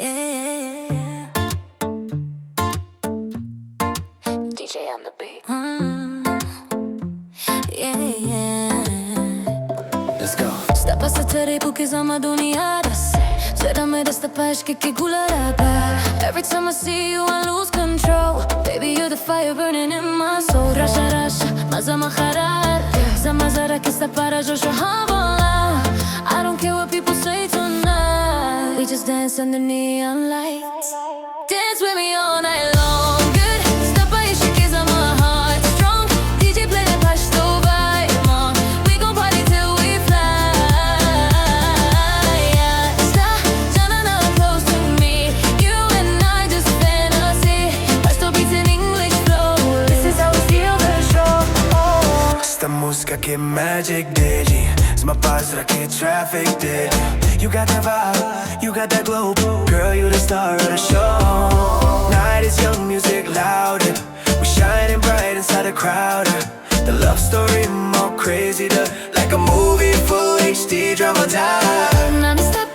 Yeah. DJ on the beat. Yeah. Let's go. Sta passa tere buche sama duniadas. Zera me desta paz que gula rapa. Every time I see you I lose control. Baby you're the fire burning in my soul. Rasha rasha, maza maharar. Zamazara que está para Joshua Havola. I don't care what people say tonight. We just dance under neon lights. Dance with me all night long. Good stuff by your shakes on my heart strong. DJ play that pashto vibe on. We gon' party till we fly. Yeah. Stop trying to close to me. You and I just fantasy. Pashto beats in English flow. This is how we steal the show. Esta música que magic digi. My bars like a traffic did. You got that vibe, you got that glow. Girl, you the star of the show. Night is young, music louder. We shining bright inside a crowd. The love story more crazy, like a movie full HD dramatized. Non-stop